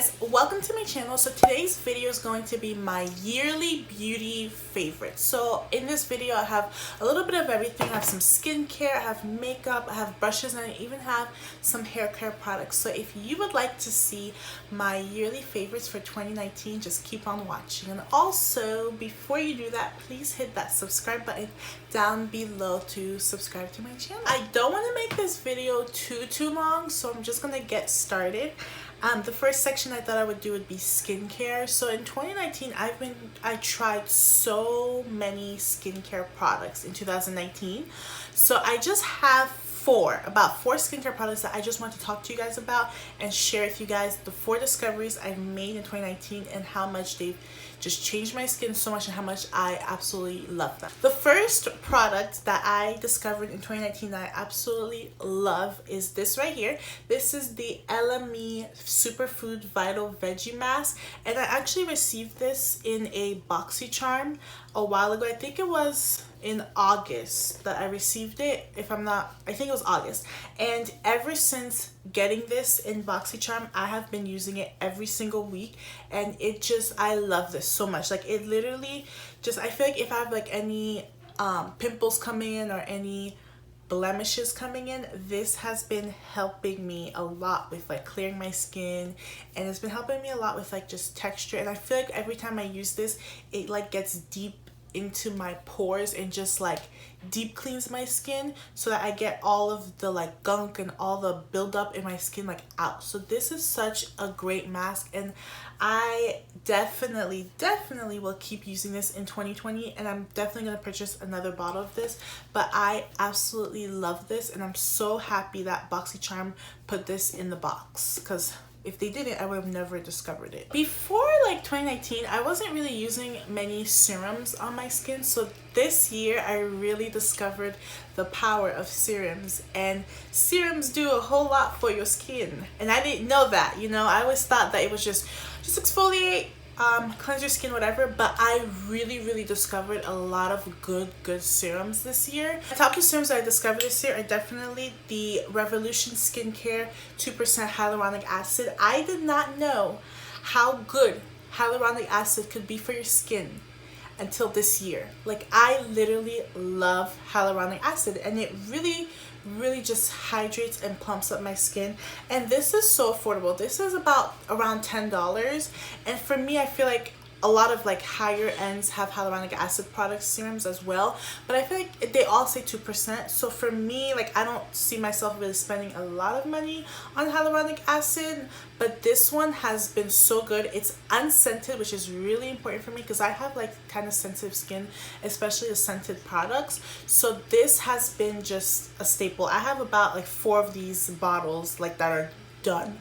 guys, welcome to my channel. So today's video is going to be my yearly beauty favorites. So in this video I have a little bit of everything. I have some skincare, I have makeup, I have brushes, and I even have some hair care products. So if you would like to see my yearly favorites for 2019, just keep on watching. And also, before you do that, please hit that subscribe button down below to subscribe to my channel. I don't want to make this video too long, so I'm just gonna get started. The first section I thought I would do would be skincare. So in 2019, I tried so many skincare products in 2019. So I just have about four skincare products that I just want to talk to you guys about and share with you guys the 4 discoveries I've made in 2019 and how much they've just changed my skin so much and how much I absolutely love them. The first product that I discovered in 2019 that I absolutely love is this right here. This is the Elemis Superfood Vital Veggie Mask, and I actually received this in a BoxyCharm a while ago. I think it was in August that I received it, I think it was August. And ever since getting this in BoxyCharm, I have been using it every single week, and I love this so much. Like, it literally just, I feel like if I have like any pimples coming in or any blemishes coming in, this has been helping me a lot with like clearing my skin, and it's been helping me a lot with like just texture. And I feel like every time I use this, it like gets deep into my pores and just like deep cleans my skin so that I get all of the like gunk and all the buildup in my skin like out. So this is such a great mask, and I definitely will keep using this in 2020, and I'm definitely going to purchase another bottle of this. But I absolutely love this, and I'm so happy that BoxyCharm put this in the box, because if they didn't, I would have never discovered it. Before like 2019, I wasn't really using many serums on my skin. So this year, I really discovered the power of serums. And serums do a whole lot for your skin. And I didn't know that, you know. I always thought that it was just exfoliate, cleanse your skin, whatever. But I really discovered a lot of good serums this year. The top 2 serums that I discovered this year are definitely the Revolution Skincare 2% Hyaluronic Acid. I did not know how good hyaluronic acid could be for your skin until this year. Like, I literally love hyaluronic acid, and it really just hydrates and plumps up my skin. And this is so affordable. This is around $10, and for me, I feel like a lot of like higher ends have hyaluronic acid products, serums as well, but I feel like they all say 2%. So for me, like, I don't see myself really spending a lot of money on hyaluronic acid, but this one has been so good. It's unscented, which is really important for me because I have like kind of sensitive skin, especially the scented products. So this has been just a staple. I have about like 4 of these bottles like that are done,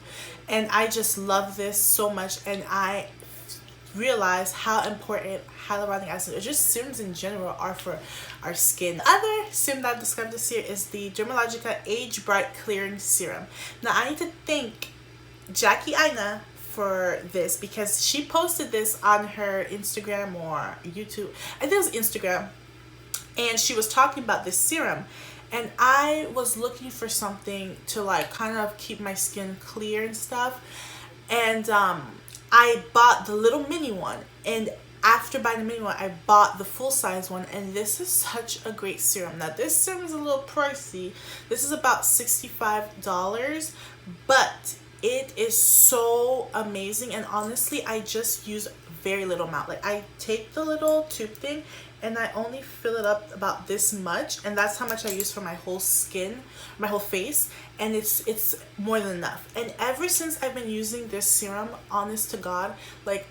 and I just love this so much. And I realize how important hyaluronic acid or just serums in general are for our skin. The other serum that I've discovered this year is the Dermalogica Age Bright Clearing Serum. Now, I need to thank Jackie Aina for this because she posted this on her Instagram or YouTube. I think it was Instagram, and she was talking about this serum, and I was looking for something to like kind of keep my skin clear and stuff, and I bought the little mini one, and after buying the mini one, I bought the full-size one, and this is such a great serum. Now, this serum is a little pricey. This is about $65, but it is so amazing, and honestly, I just use very little amount. Like, I take the little tube thing, and I only fill it up about this much, and that's how much I use for my whole skin, my whole face, and it's more than enough. And ever since I've been using this serum, honest to God, like,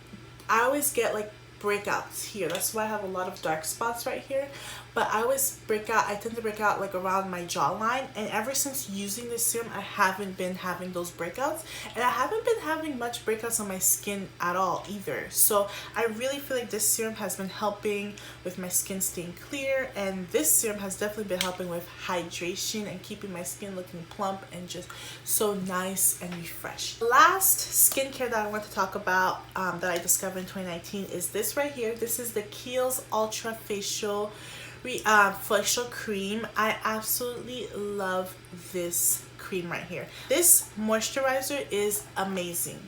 I always get like breakouts here. That's why I have a lot of dark spots right here. But I tend to break out like around my jawline, and ever since using this serum, I haven't been having those breakouts, and I haven't been having much breakouts on my skin at all either. So I really feel like this serum has been helping with my skin staying clear, and this serum has definitely been helping with hydration and keeping my skin looking plump and just so nice and refreshed. The last skincare that I want to talk about that I discovered in 2019 is this right here. This is the Kiehls Ultra Facial Cream. I absolutely love this cream right here. This moisturizer is amazing.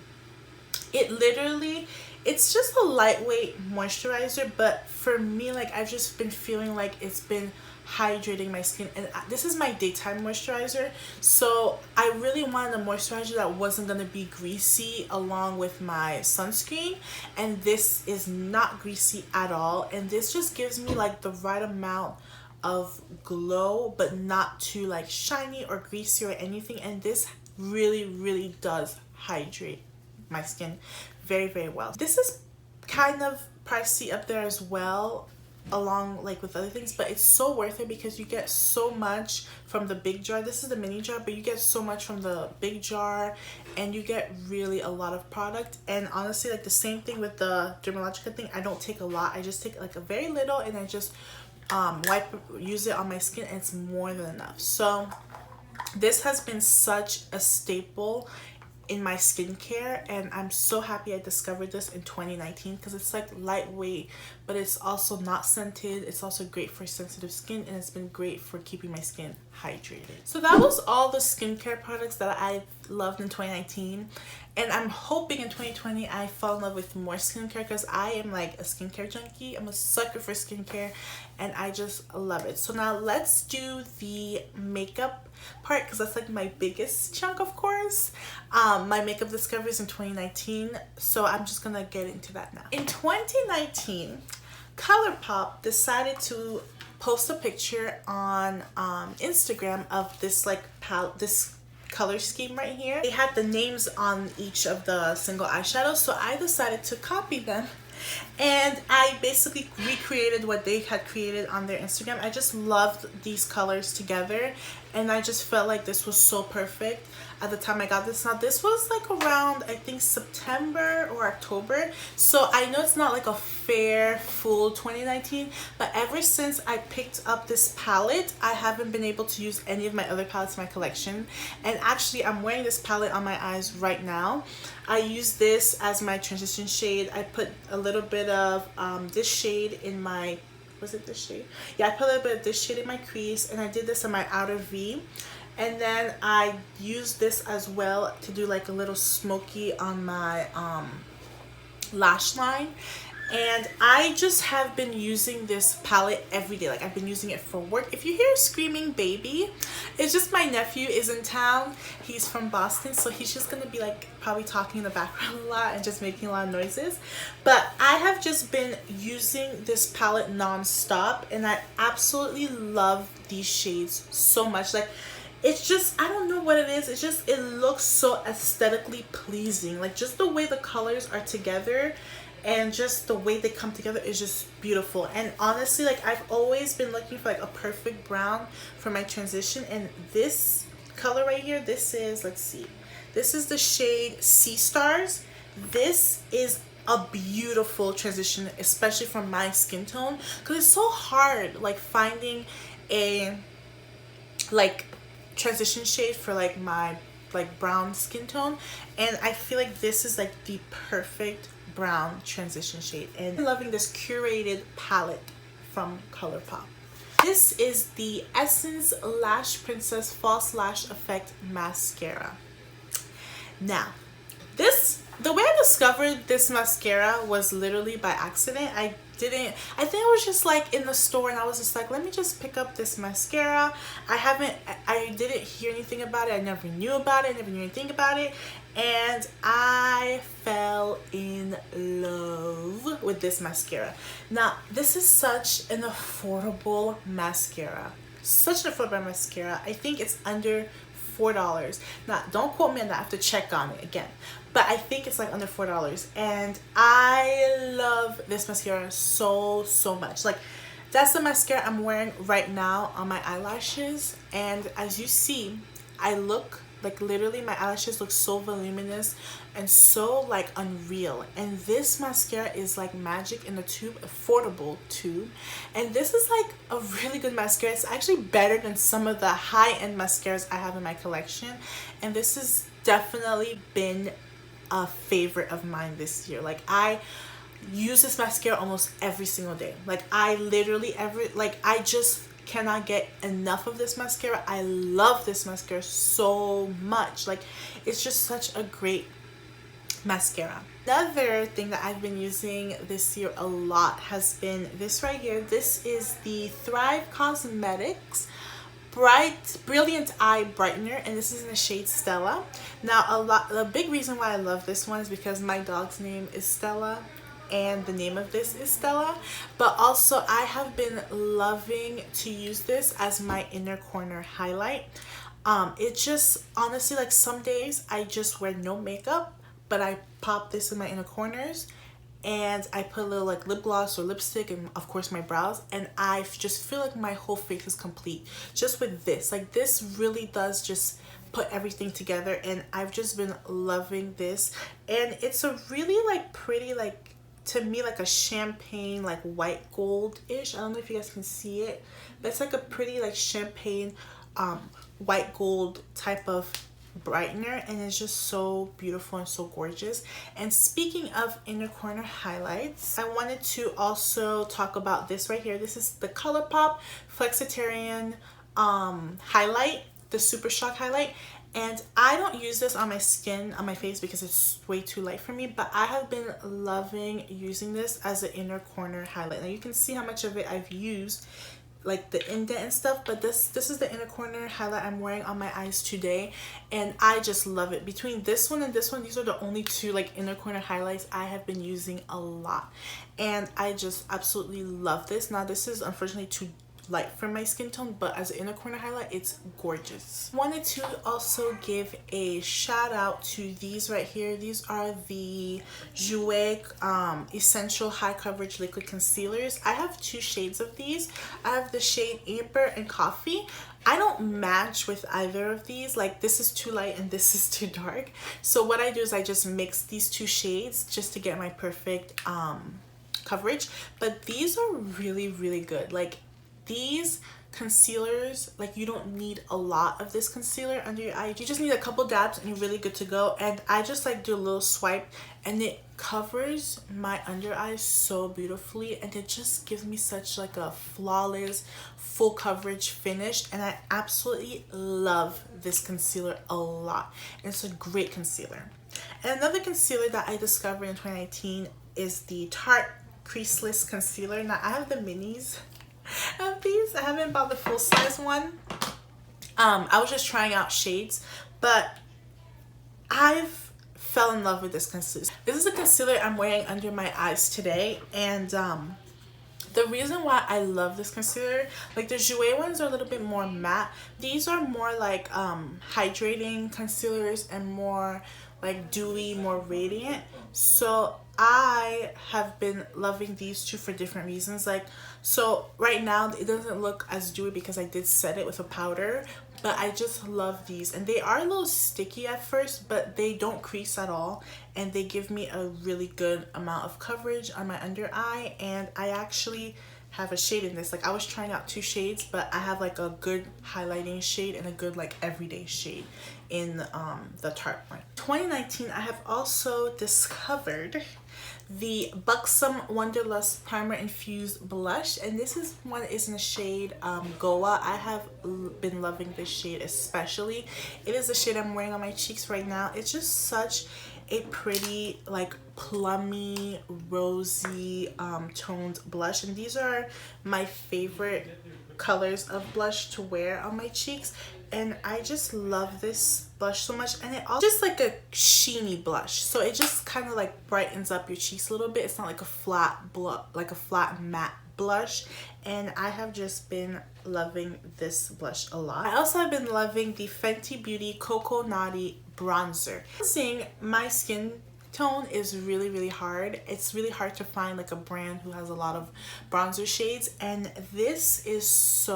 It literally, it's just a lightweight moisturizer, but for me, like, I've just been feeling like it's been hydrating my skin, and this is my daytime moisturizer, so I really wanted a moisturizer that wasn't going to be greasy along with my sunscreen, and this is not greasy at all, and this just gives me like the right amount of glow, but not too like shiny or greasy or anything, and this really does hydrate my skin very well. This is kind of pricey up there as well, along like with other things, but it's so worth it because you get so much from the big jar. This is the mini jar, but you get so much from the big jar, and you get really a lot of product. And honestly, like the same thing with the Dermalogica thing, I don't take a lot, I just take like a very little, and I just use it on my skin, and it's more than enough. So this has been such a staple in my skincare, and I'm so happy I discovered this in 2019 because it's like lightweight, but it's also not scented. It's also great for sensitive skin, and it's been great for keeping my skin hydrated. So that was all the skincare products that I loved in 2019, and I'm hoping in 2020 I fall in love with more skincare because I am like a skincare junkie. I'm a sucker for skincare, and I just love it. So now let's do the makeup part because that's like my biggest chunk, of course. My makeup discoveries in 2019, so I'm just gonna get into that now. In 2019, Colourpop decided to post a picture on Instagram of this like this color scheme right here. They had the names on each of the single eyeshadows, so I decided to copy them, and I basically recreated what they had created on their Instagram. I just loved these colors together, and I just felt like this was so perfect at the time I got this. Now this was like around, I think, September or October, so I know it's not like a fair full 2019, but ever since I picked up this palette, I haven't been able to use any of my other palettes in my collection. And actually I'm wearing this palette on my eyes right now. I use this as my transition shade. I put a little bit of this shade in my, was it this shade? Yeah, I put a little bit of this shade in my crease, and I did this on my outer V. And then I used this as well to do like a little smoky on my lash line. And I just have been using this palette every day. Like, I've been using it for work. If you hear screaming baby, it's just my nephew is in town. He's from Boston, so he's just gonna be like probably talking in the background a lot and just making a lot of noises. But I have just been using this palette non-stop, and I absolutely love these shades so much. Like, it's just, I don't know what it is, it's just, it looks so aesthetically pleasing. Like, just the way the colors are together and just the way they come together is just beautiful. And honestly, like, I've always been looking for like a perfect brown for my transition, and this color right here, this is, let's see, this is the shade Sea Stars. This is a beautiful transition, especially for my skin tone, because it's so hard like finding a like transition shade for like my like brown skin tone, and I feel like this is like the perfect brown transition shade. And I'm loving this Curated palette from Colourpop. This is the Essence Lash Princess False Lash Effect Mascara. Now, the way I discovered this mascara was literally by accident. I think I was just like in the store, and I was just like, let me just pick up this mascara. I didn't hear anything about it. I never knew about it. I never knew anything about it. And I fell in love with this mascara. Now, this is such an affordable mascara. Such an affordable mascara. I think it's under $4. Now, don't quote me on that. I have to check on it again. But I think it's like under $4. And I love this mascara so much. Like, that's the mascara I'm wearing right now on my eyelashes. And as you see, I look like, literally my eyelashes look so voluminous and so like unreal. And this mascara is like magic in a tube, affordable tube. And this is like a really good mascara. It's actually better than some of the high-end mascaras I have in my collection. And this has definitely been a favorite of mine this year. Like, I use this mascara almost every single day. Like, I literally I just cannot get enough of this mascara. I love this mascara so much. Like, it's just such a great mascara. Another thing that I've been using this year a lot has been this right here. This is the Thrive Cosmetics Brilliant Eye Brightener, and this is in the shade Stella. Now the big reason why I love this one is because my dog's name is Stella and the name of this is Stella, but also I have been loving to use this as my inner corner highlight. It just honestly, like, some days I just wear no makeup, but I pop this in my inner corners and I put a little like lip gloss or lipstick and of course my brows, and I just feel like my whole face is complete just with this. Like, this really does just put everything together, and I've just been loving this. And it's a really like pretty, like, to me, like a champagne, like white gold-ish. I don't know if you guys can see it, but it's like a pretty like champagne white gold type of brightener, and it's just so beautiful and so gorgeous. And speaking of inner corner highlights, I wanted to also talk about this right here. This is the Colourpop Flexitarian highlight, the Super Shock highlight. And I don't use this on my skin, on my face, because it's way too light for me, but I have been loving using this as an inner corner highlight. Now you can see how much of it I've used, like the indent and stuff, but this is the inner corner highlight I'm wearing on my eyes today, and I just love it. Between this one and this one, these are the only two like inner corner highlights I have been using a lot, and I just absolutely love this. Now this is unfortunately too light for my skin tone, but as an inner corner highlight, it's gorgeous. Wanted to also give a shout out to these right here. These are the Jouer Essential High Coverage Liquid Concealers. I have two shades of these. I have the shade Amber and Coffee. I don't match with either of these. Like, this is too light and this is too dark. So what I do is I just mix these two shades just to get my perfect coverage. But these are really, really good. Like, these concealers, like, you don't need a lot of this concealer under your eye. You just need a couple dabs and you're really good to go. And I just like do a little swipe and it covers my under eyes so beautifully, and it just gives me such like a flawless full coverage finish, and I absolutely love this concealer a lot. It's a great concealer. And another concealer that I discovered in 2019 is the Tarte Creaseless Concealer. Now I have the minis of these. I haven't bought the full size one. I was just trying out shades, but I've fell in love with this concealer. This is a concealer I'm wearing under my eyes today, and the reason why I love this concealer, like the Jouer ones are a little bit more matte. These are more like hydrating concealers and more like dewy, more radiant. So I have been loving these two for different reasons. Like, so right now it doesn't look as dewy because I did set it with a powder, but I just love these, and they are a little sticky at first, but they don't crease at all, and they give me a really good amount of coverage on my under eye. And I actually have a shade in this. Like, I was trying out two shades, but I have like a good highlighting shade and a good like everyday shade in the Tarte one. 2019, I have also discovered the Buxom Wanderlust Primer Infused Blush, and this is one is in the shade Goa. I have been loving this shade especially. It is the shade I'm wearing on my cheeks right now. It's just such a pretty like plummy rosy toned blush, and these are my favorite colors of blush to wear on my cheeks, and I just love this blush so much. And it also just like a sheeny blush, so it just kind of like brightens up your cheeks a little bit. It's not like a flat matte blush, and I have just been loving this blush a lot. I also have been loving the Fenty Beauty Cocoa Naughty bronzer. Seeing my skin tone is really, really hard. It's really hard to find like a brand who has a lot of bronzer shades, and this is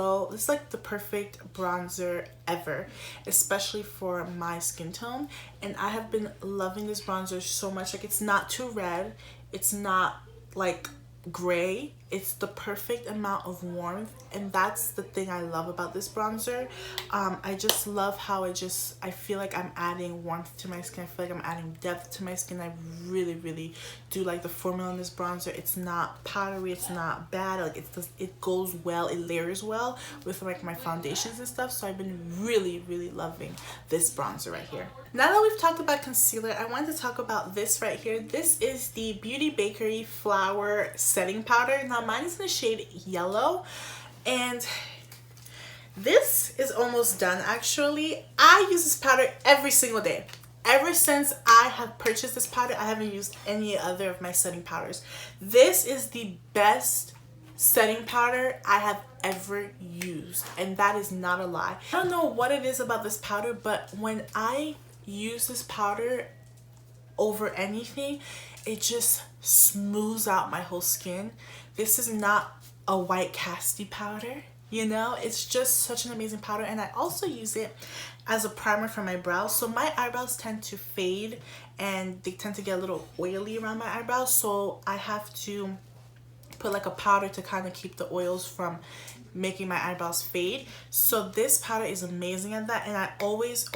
like the perfect bronzer ever, especially for my skin tone. And I have been loving this bronzer so much. Like, it's not too red, it's not like gray, It's the perfect amount of warmth, and that's the thing I love about this bronzer. I just love how I feel like I'm adding warmth to my skin. I feel like I'm adding depth to my skin. I really do like the formula in this bronzer. It's not powdery, it's not bad. Like it goes well, it layers well with like my foundations and stuff. So I've been really loving this bronzer right here. Now that we've talked about concealer, I wanted to talk about this right here. This is the Beauty Bakery Flour Setting Powder. Now mine is in the shade Yellow, and this is almost done actually. I use this powder every single day. Ever since I have purchased this powder, I haven't used any other of my setting powders. This is the best setting powder I have ever used, and that is not a lie. I don't know what it is about this powder, but when I use this powder over anything, it just smooths out my whole skin. This is not a white casty powder, you know. It's just such an amazing powder, and I also use it as a primer for my brows. So my eyebrows tend to fade and they tend to get a little oily around my eyebrows, so I have to put like a powder to kind of keep the oils from making my eyebrows fade. So this powder is amazing at that, and I always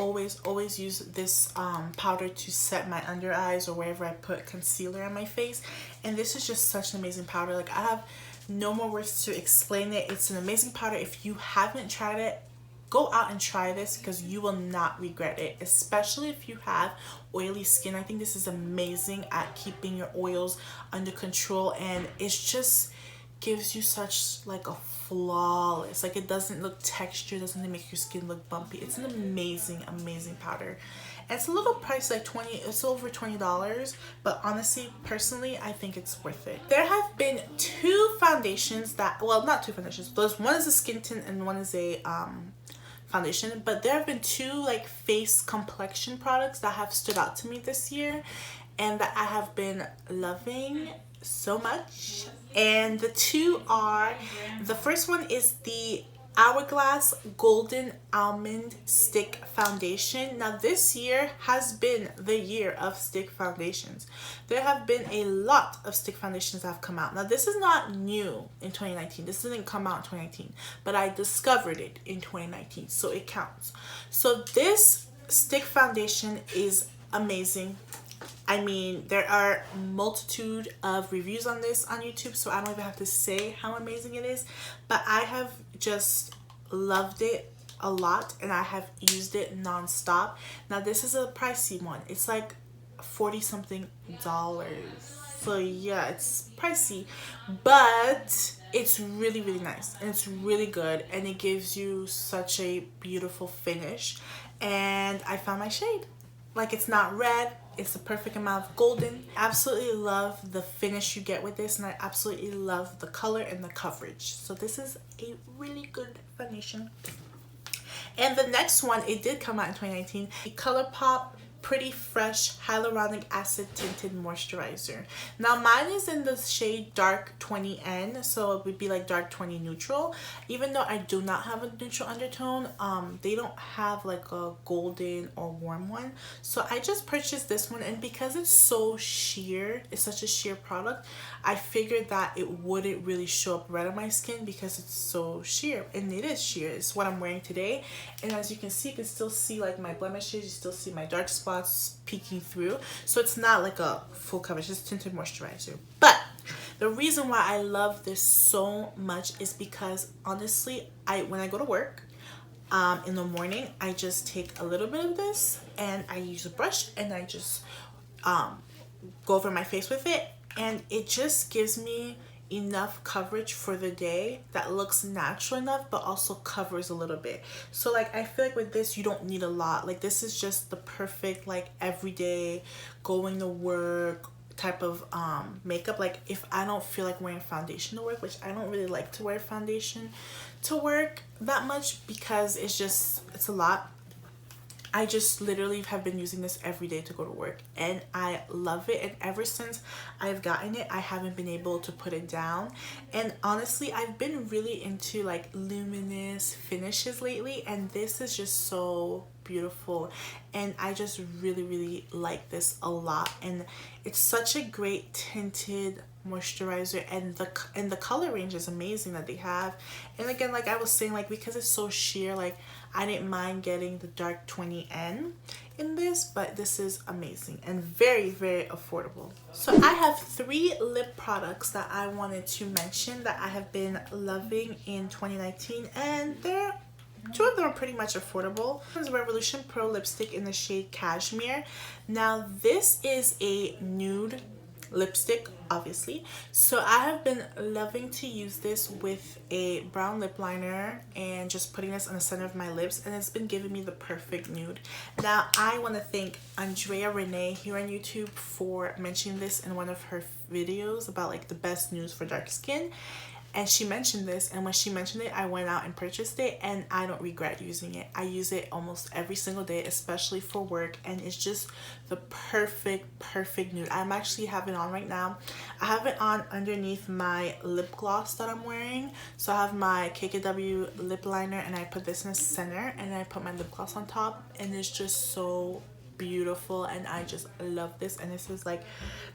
use this powder to set my under eyes or wherever I put concealer on my face. And this is just such an amazing powder. Like, I have no more words to explain it. It's an amazing powder. If you haven't tried it, go out and try this because you will not regret it, especially if you have oily skin. I think this is amazing at keeping your oils under control, and it's just gives you such like a flawless, like, it doesn't look textured, doesn't make your skin look bumpy. It's an amazing powder. And it's a little pricey, like it's over $20, but honestly, personally, I think it's worth it. There have been two foundations that, well, not two foundations, one is a skin tint and one is a foundation, but there have been two like face complexion products that have stood out to me this year and that I have been loving so much. And the two are, the first one is the Hourglass Golden Almond Stick Foundation. Now this year has been the year of stick foundations. There have been a lot of stick foundations that have come out. Now this is not new in 2019. This didn't come out in 2019, but I discovered it in 2019, so it counts. So this stick foundation is amazing. I mean, there are a multitude of reviews on this on YouTube, so I don't even have to say how amazing it is, but I have just loved it a lot and I have used it non-stop. Now this is a pricey one. It's like $40 something. So yeah, it's pricey, but it's really nice and it's really good, and it gives you such a beautiful finish. And I found my shade. Like, it's not red, it's the perfect amount of golden. Absolutely love the finish you get with this, and I absolutely love the color and the coverage. So this is a really good foundation. And the next one, it did come out in 2019, the Colourpop Pretty Fresh Hyaluronic Acid Tinted Moisturizer. Now mine is in the shade Dark 20N, so it would be like Dark 20 Neutral. Even though I do not have a neutral undertone, they don't have like a golden or warm one. So I just purchased this one, and because it's so sheer, it's such a sheer product, I figured that it wouldn't really show up red on my skin because it's so sheer, and it is sheer. It's what I'm wearing today, and as you can see, you can still see like my blemishes, you still see my dark spots peeking through. So it's not like a full coverage, it's tinted moisturizer. But the reason why I love this so much is because honestly, when I go to work in the morning, I just take a little bit of this and I use a brush and I just go over my face with it, and it just gives me enough coverage for the day that looks natural enough but also covers a little bit. So like, I feel like with this you don't need a lot. Like, this is just the perfect like everyday going to work type of makeup. Like, if I don't feel like wearing foundation to work, which I don't really like to wear foundation to work that much because it's a lot, I just literally have been using this every day to go to work, and I love it. And ever since I've gotten it, I haven't been able to put it down. And honestly, I've been really into like luminous finishes lately, and this is just so beautiful, and I just really like this a lot. And it's such a great tinted moisturizer, and the color range is amazing that they have. And again, like I was saying, like because it's so sheer, like I didn't mind getting the dark 20N in this, but this is amazing and very affordable. So I have 3 lip products that I wanted to mention that I have been loving in 2019, and they're 2 of them are pretty much affordable. This is Revolution Pro lipstick in the shade Cashmere. Now this is a nude lipstick, obviously, so I have been loving to use this with a brown lip liner and just putting this on the center of my lips, and it's been giving me the perfect nude. Now I want to thank Andrea Renee here on YouTube for mentioning this in one of her videos about like the best nudes for dark skin. And she mentioned this, and when she mentioned it, I went out and purchased it, and I don't regret using it. I use it almost every single day, especially for work, and it's just the perfect nude. I'm actually having it on right now. I have it on underneath my lip gloss that I'm wearing. So I have my KKW lip liner, and I put this in the center, and I put my lip gloss on top, and it's just so beautiful, and I just love this, and this is like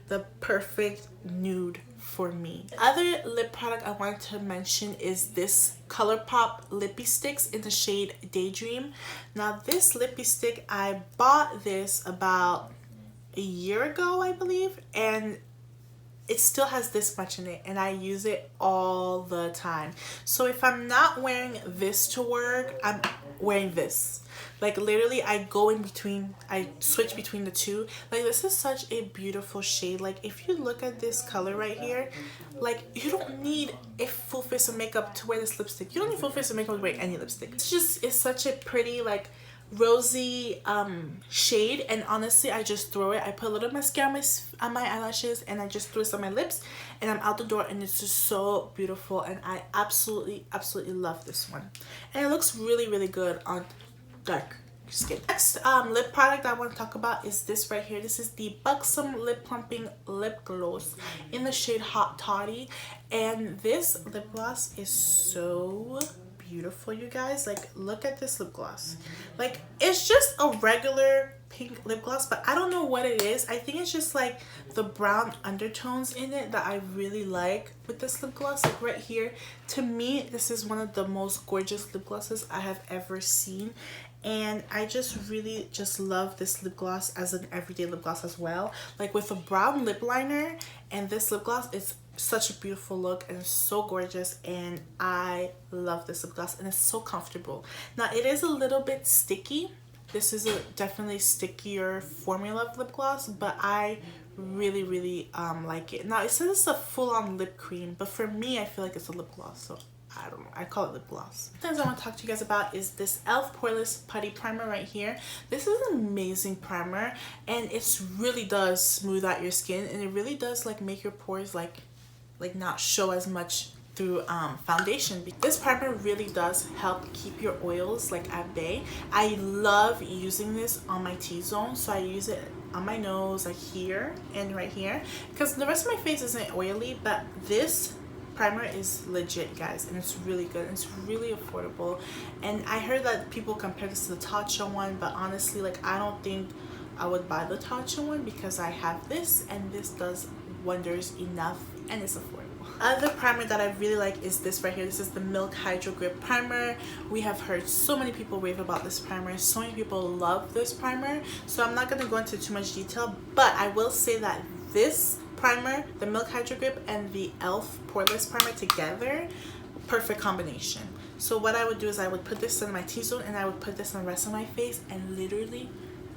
the perfect nude for me. Other lip product I wanted to mention is this Colourpop lippy sticks in the shade Daydream. Now this lippy stick, I bought this about a year ago, I believe, and it still has this much in it, and I use it all the time. So if I'm not wearing this to work, I'm wearing this. Like literally I go in between, I switch between the two. Like this is such a beautiful shade. Like if you look at this color right here, like you don't need a full face of makeup to wear this lipstick. You don't need full face of makeup to wear any lipstick. It's such a pretty like rosy shade, and honestly I just throw it. I put a little mascara on my eyelashes, and I just throw this on my lips, and I'm out the door, and it's just so beautiful, and I absolutely love this one, and it looks really good on dark skin. Next lip product I want to talk about is this right here. This is the Buxom Lip Plumping Lip Gloss in the shade Hot Toddy, and this lip gloss is so beautiful, you guys. Like look at this lip gloss. Like it's just a regular pink lip gloss, but I don't know what it is. I think it's just like the brown undertones in it that I really like with this lip gloss. Like right here, to me this is one of the most gorgeous lip glosses I have ever seen, and I just really love this lip gloss as an everyday lip gloss as well. Like with a brown lip liner and this lip gloss, it's such a beautiful look, and it's so gorgeous, and I love this lip gloss, and it's so comfortable. Now it is a little bit sticky. This is a definitely stickier formula of lip gloss, but I really like it. Now it says it's a full-on lip cream, but for me I feel like it's a lip gloss, so I don't know, I call it lip gloss. The things I want to talk to you guys about is this e.l.f. Poreless Putty Primer right here. This is an amazing primer, and it really does smooth out your skin, and it really does like make your pores like not show as much through foundation. This primer really does help keep your oils like at bay. I love using this on my T-zone, so I use it on my nose, like here and right here, because the rest of my face isn't oily, but this primer is legit, guys, and it's really good, and it's really affordable. And I heard that people compare this to the Tatcha one, but honestly, like I don't think I would buy the Tatcha one because I have this, and this does wonders enough, and it's affordable. Other primer that I really like is this right here. This is the Milk Hydro Grip Primer. We have heard so many people rave about this primer. So many people love this primer, so I'm not going to go into too much detail, but I will say that this primer, the Milk Hydro Grip and the e.l.f. Poreless Primer together, perfect combination. So what I would do is I would put this in my T-zone, and I would put this on the rest of my face, and literally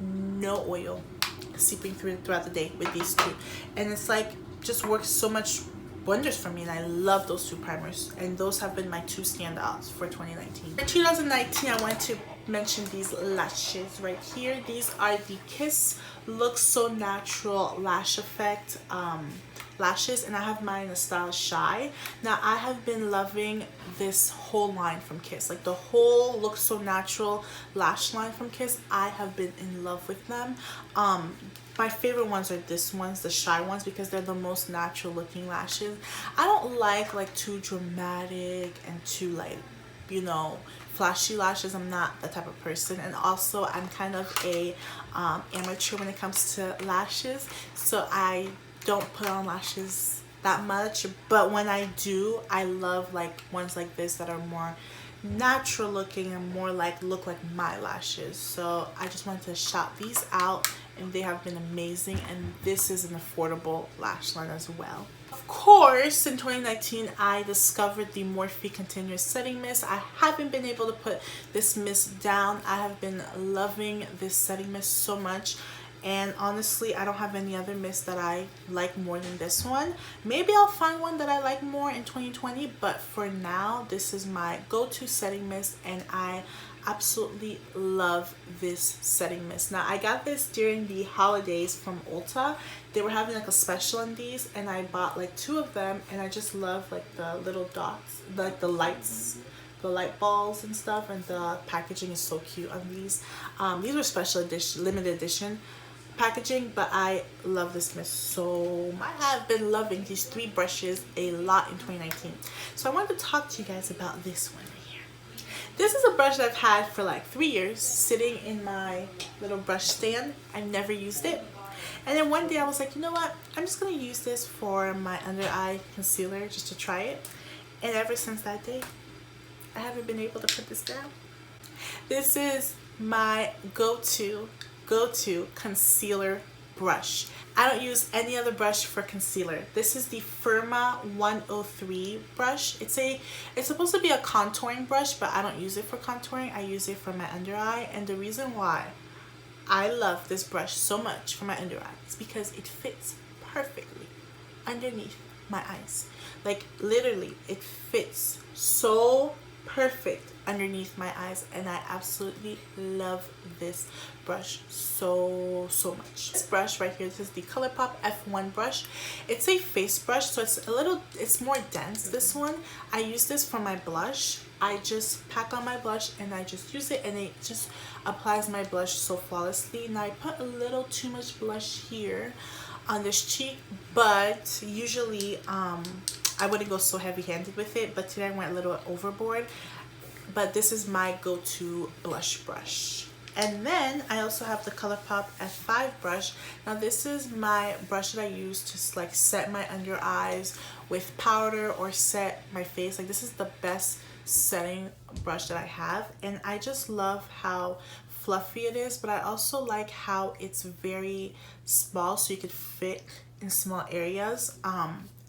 no oil seeping throughout the day with these two, and it's like just works so much wonders for me, and I love those two primers, and those have been my 2 standouts for 2019. For 2019, I wanted to mention these lashes right here. These are the Kiss Look So Natural Lash Effect lashes, and I have mine in the style Shy. Now I have been loving this whole line from Kiss, like the whole Look So Natural lash line from Kiss. I have been in love with them. My favorite ones are this ones, the Shy ones, because they're the most natural looking lashes. I don't like too dramatic and too like you know, flashy lashes. I'm not that type of person, and also I'm kind of a amateur when it comes to lashes, so I don't put on lashes that much. But when I do, I love like ones like this that are more natural looking and more like look like my lashes. So I just wanted to shout these out, and they have been amazing, and this is an affordable lash line as well. Of course, in 2019 I discovered the Morphe Continuous Setting Mist. I haven't been able to put this mist down. I have been loving this setting mist so much, and honestly I don't have any other mist that I like more than this one. Maybe I'll find one that I like more in 2020, but for now this is my go-to setting mist, and I absolutely love this setting mist. Now I got this during the holidays from Ulta. They were having like a special on these, and I bought like 2 of them, and I just love like the little dots, like the lights, the light balls and stuff, and the packaging is so cute on these. These were special edition, limited edition packaging, but I love this mist so much. I have been loving these 3 brushes a lot in 2019. So I wanted to talk to you guys about this one right here. This is a brush that I've had for like 3 years, sitting in my little brush stand. I've never used it. And then one day I was like, you know what? I'm just going to use this for my under eye concealer just to try it. And ever since that day, I haven't been able to put this down. This is my go-to concealer brush. I don't use any other brush for concealer. This is the Firma 103 brush. It's supposed to be a contouring brush, but I don't use it for contouring. I use it for my under eye, and the reason why I love this brush so much for my under eye is because it fits perfectly underneath my eyes. Like literally, it fits so perfect underneath my eyes, and I absolutely love this brush so much. This brush right here, this is the Colourpop F1 brush. It's a face brush, so it's more dense. This one, I use this for my blush. I just pack on my blush and I just use it, and it just applies my blush so flawlessly. Now I put a little too much blush here on this cheek, but usually I wouldn't go so heavy-handed with it, but today I went a little overboard. But this is my go-to blush brush. And then I also have the Colourpop F5 brush. Now this is my brush that I use to like set my under eyes with powder or set my face. Like this is the best setting brush that I have, and I just love how fluffy it is, but I also like how it's very small, so you could fit in small areas.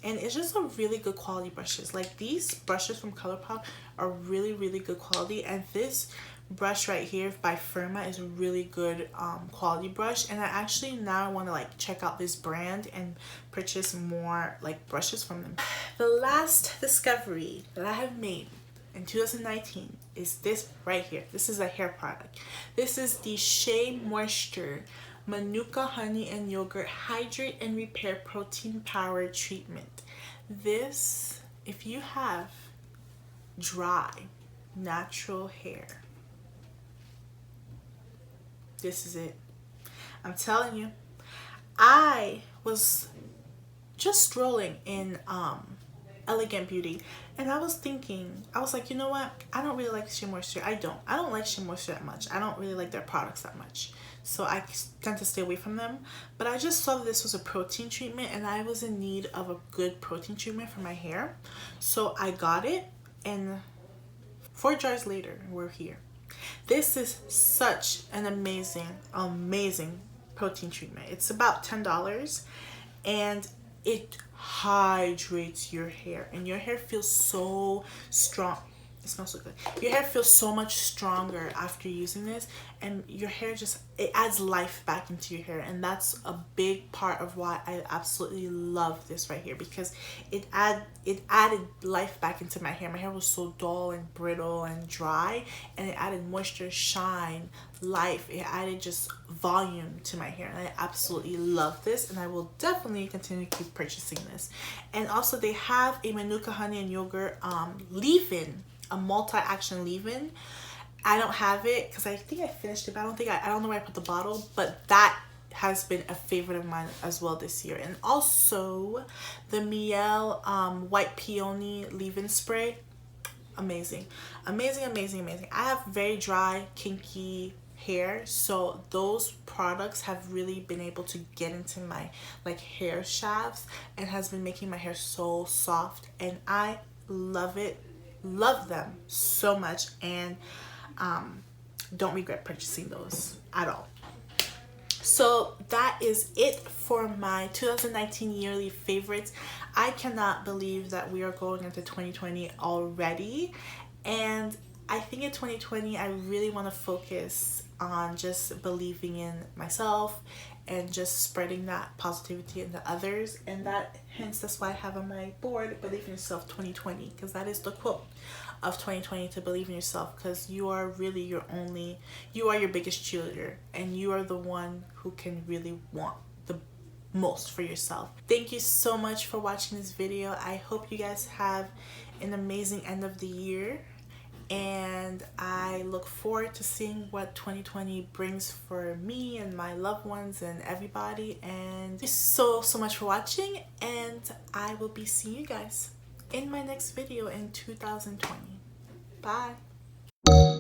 And it's just a really good quality brushes. Like these brushes from Colourpop are really good quality, and this brush right here by Firma is a really good quality brush. And I actually now want to like check out this brand and purchase more like brushes from them. The last discovery that I have made in 2019 is this right here. This is a hair product. This is the Shea Moisture Manuka Honey and Yogurt Hydrate and Repair Protein Power Treatment. This, if you have dry, natural hair, this is it. I'm telling you. I was just strolling in Elegant Beauty, and I was thinking, I was like, you know what? I don't really like Shea Moisture. I don't like Shea Moisture that much. I don't really like their products that much, so I tend to stay away from them. But I just saw that this was a protein treatment, and I was in need of a good protein treatment for my hair, so I got it, and 4 jars later, we're here. This is such an amazing protein treatment. It's about $10, and it hydrates your hair, and your hair feels so strong. It smells so good. Your hair feels so much stronger after using this, and your hair just, it adds life back into your hair, and that's a big part of why I absolutely love this right here, because it added life back into my hair. My hair was so dull and brittle and dry, and it added moisture, shine, life. It added just volume to my hair, and I absolutely love this, and I will definitely continue to keep purchasing this. And also they have a Manuka Honey and Yogurt leave-in, a multi-action leave-in. I don't have it because I think I finished it, but I don't know where I put the bottle, but that has been a favorite of mine as well this year. And also the Miel White Peony leave-in spray. amazing, amazing, amazing, amazing. I have very dry, kinky hair, so those products have really been able to get into my like hair shafts and has been making my hair so soft, and I love it, love them so much, and don't regret purchasing those at all. So that is it for my 2019 yearly favorites. I cannot believe that we are going into 2020 already, and I think in 2020 I really want to focus on just believing in myself and just spreading that positivity into others, and that's why I have on my board Believe in Yourself 2020, because that is the quote of 2020, to believe in yourself, because you are really you are your biggest cheerleader, and you are the one who can really want the most for yourself. Thank you so much for watching this video. I hope you guys have an amazing end of the year, and I look forward to seeing what 2020 brings for me and my loved ones and everybody. And thank you so much for watching, and I will be seeing you guys in my next video in 2020. Bye.